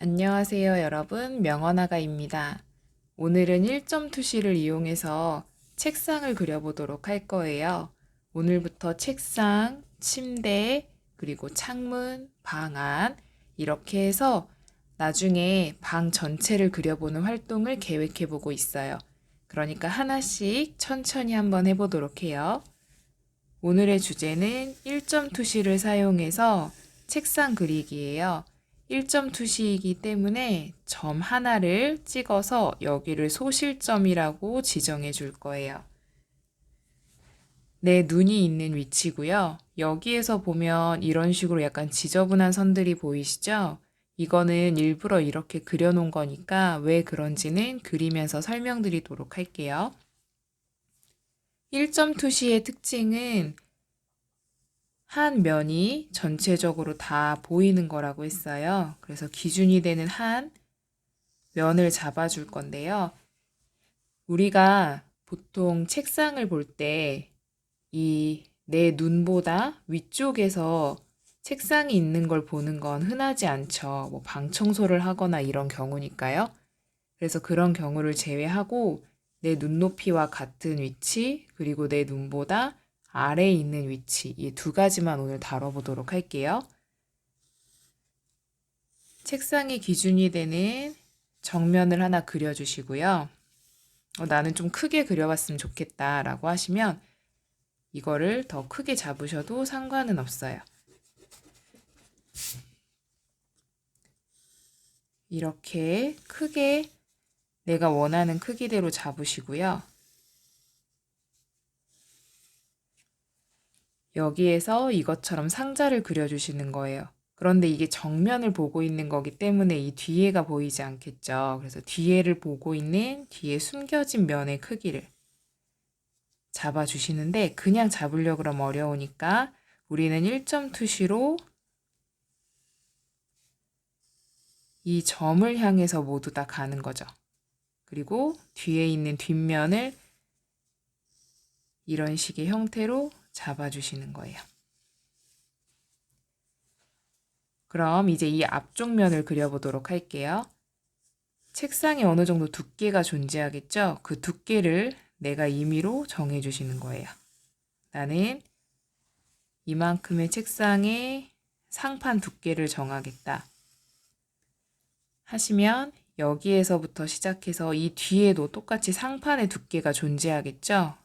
안녕하세요, 여러분. 명언아가입니다. 오늘은 1점 투시를 이용해서 책상을 그려보도록 할 거예요. 오늘부터 책상, 침대, 그리고 창문, 방 안, 이렇게 해서 나중에 방 전체를 그려보는 활동을 계획해 보고 있어요. 그러니까 하나씩 천천히 한번 해보도록 해요. 오늘의 주제는 1점 투시를 사용해서 책상 그리기예요. 1점 투시이기 때문에 점 하나를 찍어서 여기를 소실점이라고 지정해 줄 거예요. 내 눈이 있는 위치고요. 여기에서 보면 이런 식으로 약간 지저분한 선들이 보이시죠? 이거는 일부러 이렇게 그려놓은 거니까 왜 그런지는 그리면서 설명드리도록 할게요. 1점 투시의 특징은 한 면이 전체적으로 다 보이는 거라고 했어요. 그래서 기준이 되는 한 면을 잡아줄 건데요. 우리가 보통 책상을 볼 때 이 내 눈보다 위쪽에서 책상이 있는 걸 보는 건 흔하지 않죠. 뭐 방 청소를 하거나 이런 경우니까요. 그래서 그런 경우를 제외하고 내 눈높이와 같은 위치, 그리고 내 눈보다 아래에 있는 위치, 이 두 가지만 오늘 다뤄보도록 할게요. 책상의 기준이 되는 정면을 하나 그려주시고요. 나는 좀 크게 그려봤으면 좋겠다라고 하시면 이거를 더 크게 잡으셔도 상관은 없어요. 이렇게 크게 내가 원하는 크기대로 잡으시고요. 여기에서 이것처럼 상자를 그려주시는 거예요. 그런데 이게 정면을 보고 있는 거기 때문에 이 뒤에가 보이지 않겠죠. 그래서 뒤에를 보고 있는 뒤에 숨겨진 면의 크기를 잡아주시는데 그냥 잡으려고 그러면 어려우니까 우리는 1점 투시로 이 점을 향해서 모두 다 가는 거죠. 그리고 뒤에 있는 뒷면을 이런 식의 형태로 잡아주시는 거예요. 그럼 이제 이 앞쪽 면을 그려보도록 할게요. 책상에 어느 정도 두께가 존재하겠죠? 그 두께를 내가 임의로 정해주시는 거예요. 나는 이만큼의 책상에 상판 두께를 정하겠다 하시면 여기에서부터 시작해서 이 뒤에도 똑같이 상판의 두께가 존재하겠죠?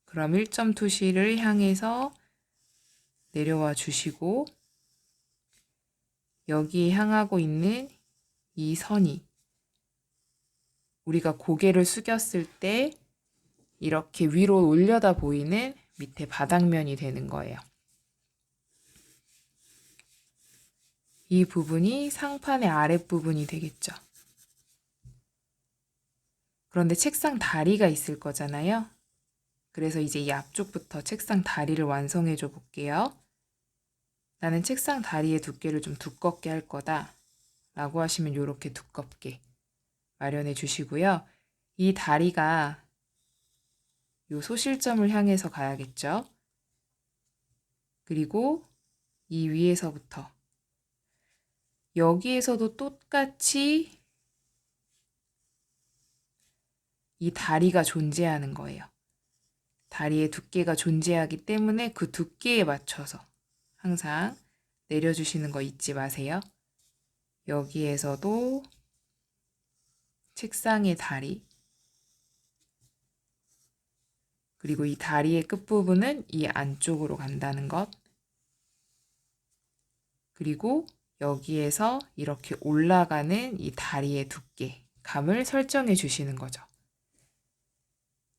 그럼 1점 투시를 향해서 내려와 주시고 여기에 향하고 있는 이 선이 우리가 고개를 숙였을 때 이렇게 위로 올려다 보이는 밑에 바닥면이 되는 거예요. 이 부분이 상판의 아랫부분이 되겠죠. 그런데 책상 다리가 있을 거잖아요. 그래서 이제 이 앞쪽부터 책상 다리를 완성해 줘 볼게요. 나는 책상 다리의 두께를 좀 두껍게 할 거다 라고 하시면 이렇게 두껍게 마련해 주시고요. 이 다리가 요 소실점을 향해서 가야겠죠. 그리고 이 위에서부터 여기에서도 똑같이 이 다리가 존재하는 거예요. 다리의 두께가 존재하기 때문에 그 두께에 맞춰서 항상 내려주시는 거 잊지 마세요. 여기에서도 책상의 다리, 그리고 이 다리의 끝부분은 이 안쪽으로 간다는 것, 그리고 여기에서 이렇게 올라가는 이 다리의 두께, 감을 설정해 주시는 거죠.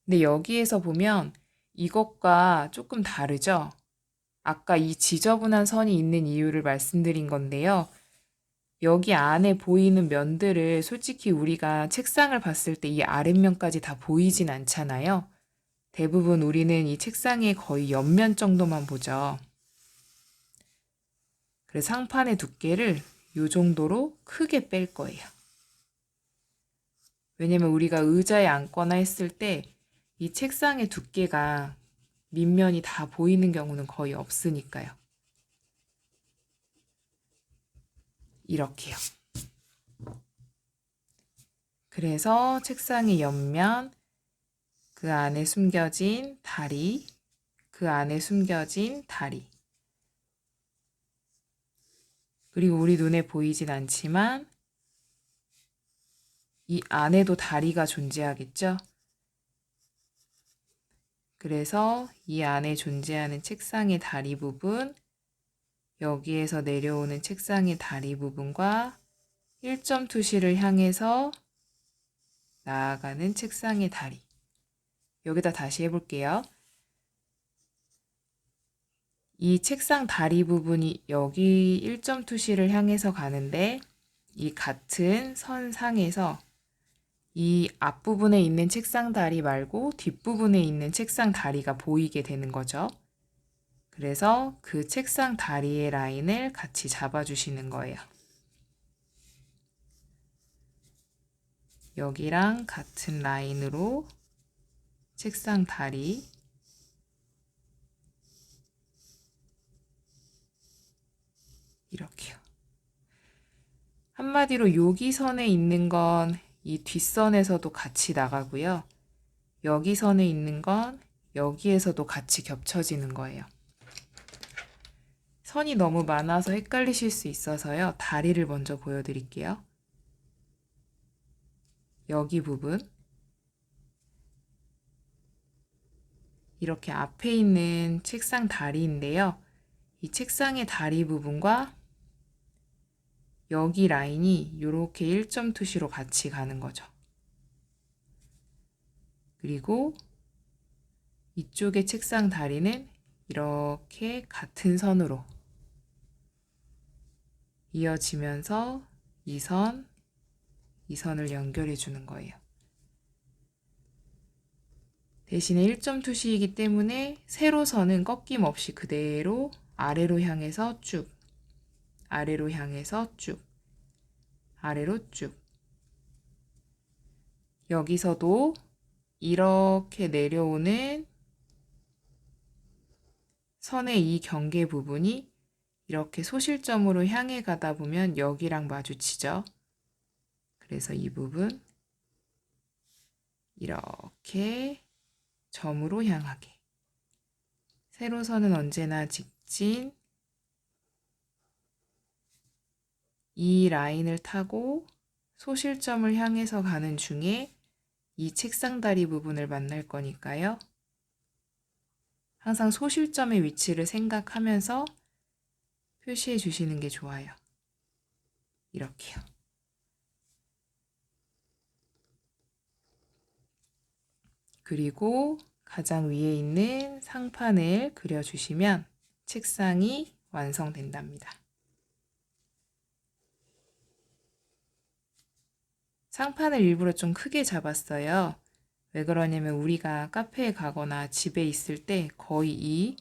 근데 여기에서 보면 이것과 조금 다르죠? 아까 이 지저분한 선이 있는 이유를 말씀드린 건데요. 여기 안에 보이는 면들을 솔직히 우리가 책상을 봤을 때 이 아랫면까지 다 보이진 않잖아요. 대부분 우리는 이 책상의 거의 옆면 정도만 보죠. 그래서 상판의 두께를 이 정도로 크게 뺄 거예요. 왜냐면 우리가 의자에 앉거나 했을 때 이 책상의 두께가 밑면이 다 보이는 경우는 거의 없으니까요. 이렇게요. 그래서 책상의 옆면, 그 안에 숨겨진 다리, 그 안에 숨겨진 다리. 그리고 우리 눈에 보이진 않지만 이 안에도 다리가 존재하겠죠? 그래서 이 안에 존재하는 책상의 다리 부분, 여기에서 내려오는 책상의 다리 부분과 1점 투시를 향해서 나아가는 책상의 다리. 여기다 다시 해볼게요. 이 책상 다리 부분이 여기 1점 투시를 향해서 가는데 이 같은 선상에서 이 앞부분에 있는 책상 다리 말고 뒷부분에 있는 책상 다리가 보이게 되는 거죠. 그래서 그 책상 다리의 라인을 같이 잡아주시는 거예요. 여기랑 같은 라인으로 책상 다리 이렇게요. 한마디로 여기 선에 있는 건 이 뒷선에서도 같이 나가고요. 여기 선에 있는 건 여기에서도 같이 겹쳐지는 거예요. 선이 너무 많아서 헷갈리실 수 있어서요. 다리를 먼저 보여드릴게요. 여기 부분. 이렇게 앞에 있는 책상 다리인데요. 이 책상의 다리 부분과 여기 라인이 이렇게 1점 투시로 같이 가는 거죠. 그리고 이쪽의 책상 다리는 이렇게 같은 선으로 이어지면서 이 선을 연결해 주는 거예요. 대신에 1점 투시이기 때문에 세로선은 꺾임없이 그대로 아래로 향해서 쭉, 아래로 향해서 쭉, 아래로 쭉. 여기서도 이렇게 내려오는 선의 이 경계 부분이 이렇게 소실점으로 향해 가다 보면 여기랑 마주치죠. 그래서 이 부분 이렇게 점으로 향하게. 세로선은 언제나 직진. 이 라인을 타고 소실점을 향해서 가는 중에 이 책상 다리 부분을 만날 거니까요. 항상 소실점의 위치를 생각하면서 표시해 주시는 게 좋아요. 이렇게요. 그리고 가장 위에 있는 상판을 그려주시면 책상이 완성된답니다. 상판을 일부러 좀 크게 잡았어요. 왜 그러냐면 우리가 카페에 가거나 집에 있을 때 거의 이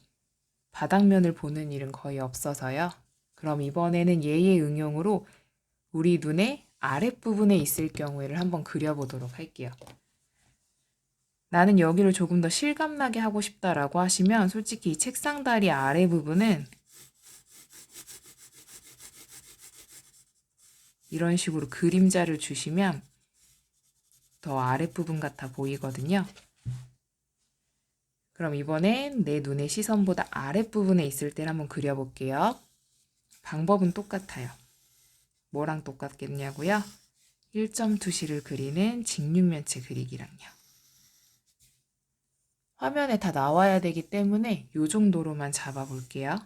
바닥면을 보는 일은 거의 없어서요. 그럼 이번에는 얘의 응용으로 우리 눈의 아랫부분에 있을 경우에를 한번 그려보도록 할게요. 나는 여기를 조금 더 실감나게 하고 싶다라고 하시면 솔직히 이 책상 다리 아래 부분은 이런 식으로 그림자를 주시면 더 아랫부분 같아 보이거든요. 그럼 이번엔 내 눈의 시선보다 아랫부분에 있을 때를 한번 그려볼게요. 방법은 똑같아요. 뭐랑 똑같겠냐고요? 1점 투시를 그리는 직육면체 그리기랑요. 화면에 다 나와야 되기 때문에 이 정도로만 잡아볼게요.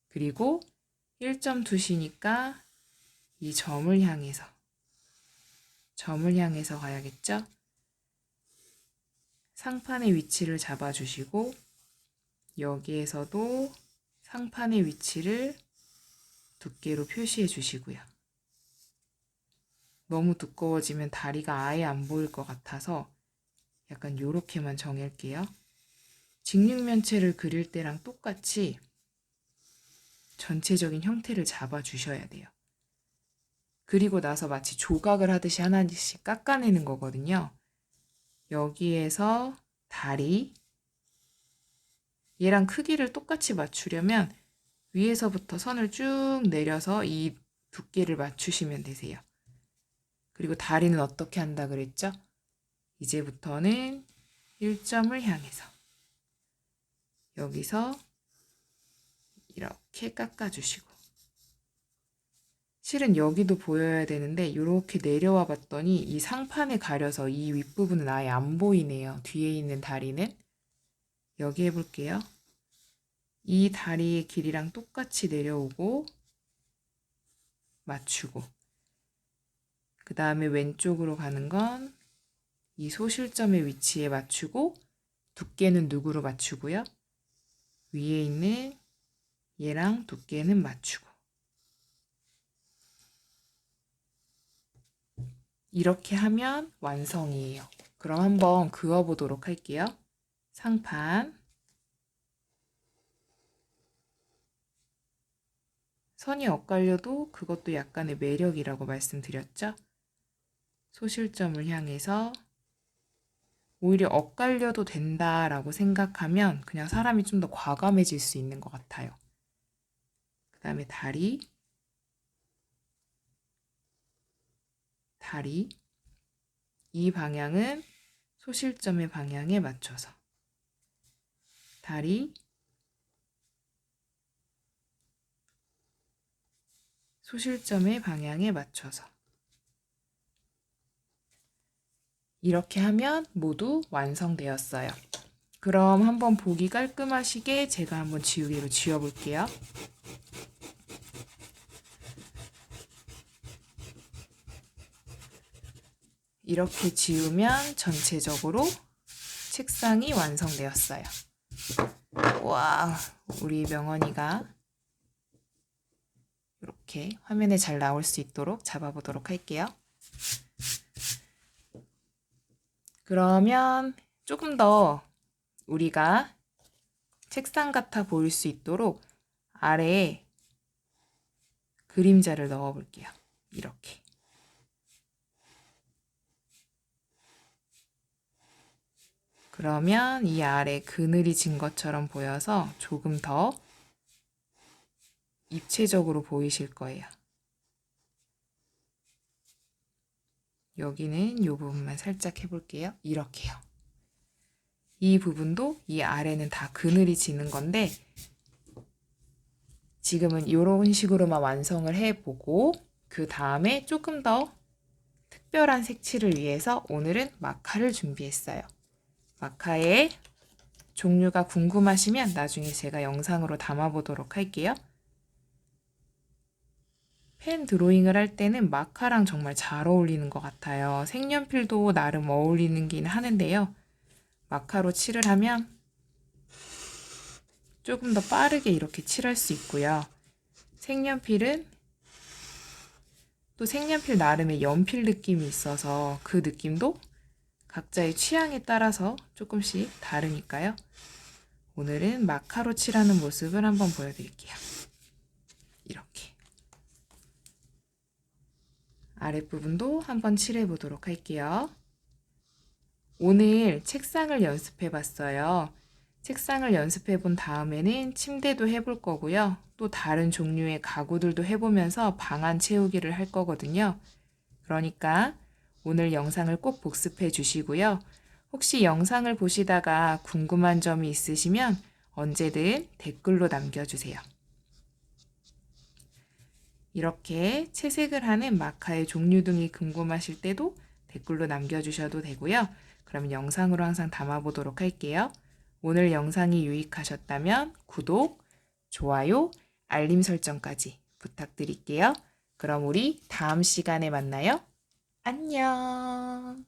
그리고 1점 투시니까 이 점을 향해서 가야겠죠? 상판의 위치를 잡아주시고 여기에서도 상판의 위치를 두께로 표시해 주시고요. 너무 두꺼워지면 다리가 아예 안 보일 것 같아서 약간 요렇게만 정할게요. 직육면체를 그릴 때랑 똑같이 전체적인 형태를 잡아주셔야 돼요. 그리고 나서 마치 조각을 하듯이 하나씩 깎아내는 거거든요. 여기에서 다리, 얘랑 크기를 똑같이 맞추려면 위에서부터 선을 쭉 내려서 이 두께를 맞추시면 되세요. 그리고 다리는 어떻게 한다 그랬죠? 이제부터는 1점을 향해서 여기서 이렇게 깎아주시고, 실은 여기도 보여야 되는데 이렇게 내려와 봤더니 이 상판에 가려서 이 윗부분은 아예 안 보이네요. 뒤에 있는 다리는. 여기 해볼게요. 이 다리의 길이랑 똑같이 내려오고 맞추고, 그 다음에 왼쪽으로 가는 건 이 소실점의 위치에 맞추고, 두께는 누구로 맞추고요? 위에 있는 얘랑 두께는 맞추고, 이렇게 하면 완성이에요. 그럼 한번 그어보도록 할게요. 상판, 선이 엇갈려도 그것도 약간의 매력이라고 말씀드렸죠? 소실점을 향해서 오히려 엇갈려도 된다라고 생각하면 그냥 사람이 좀 더 과감해질 수 있는 것 같아요. 그 다음에 다리, 이 방향은 소실점의 방향에 맞춰서, 다리, 소실점의 방향에 맞춰서, 이렇게 하면 모두 완성되었어요. 그럼 한번 보기 깔끔하시게 제가 한번 지우개로 지워볼게요. 이렇게 지우면 전체적으로 책상이 완성되었어요. 와, 우리 명언이가 이렇게 화면에 잘 나올 수 있도록 잡아보도록 할게요. 그러면 조금 더 우리가 책상 같아 보일 수 있도록 아래에 그림자를 넣어 볼게요. 이렇게. 그러면 이 아래 그늘이 진 것처럼 보여서 조금 더 입체적으로 보이실 거예요. 여기는 이 부분만 살짝 해볼게요. 이렇게요. 이 부분도 이 아래는 다 그늘이 지는 건데 지금은 이런 식으로만 완성을 해보고 그 다음에 조금 더 특별한 색칠을 위해서 오늘은 마카를 준비했어요. 마카의 종류가 궁금하시면 나중에 제가 영상으로 담아보도록 할게요. 펜 드로잉을 할 때는 마카랑 정말 잘 어울리는 것 같아요. 색연필도 나름 어울리긴 하는데요. 마카로 칠을 하면 조금 더 빠르게 이렇게 칠할 수 있고요. 색연필은 또 색연필 나름의 연필 느낌이 있어서 그 느낌도 각자의 취향에 따라서 조금씩 다르니까요. 오늘은 마카로 칠하는 모습을 한번 보여드릴게요. 이렇게. 아랫부분도 한번 칠해 보도록 할게요. 오늘 책상을 연습해 봤어요. 책상을 연습해 본 다음에는 침대도 해볼 거고요. 또 다른 종류의 가구들도 해보면서 방안 채우기를 할 거거든요. 그러니까 오늘 영상을 꼭 복습해 주시고요. 혹시 영상을 보시다가 궁금한 점이 있으시면 언제든 댓글로 남겨주세요. 이렇게 채색을 하는 마카의 종류 등이 궁금하실 때도 댓글로 남겨주셔도 되고요. 그러면 영상으로 항상 담아보도록 할게요. 오늘 영상이 유익하셨다면 구독, 좋아요, 알림 설정까지 부탁드릴게요. 그럼 우리 다음 시간에 만나요. 안녕.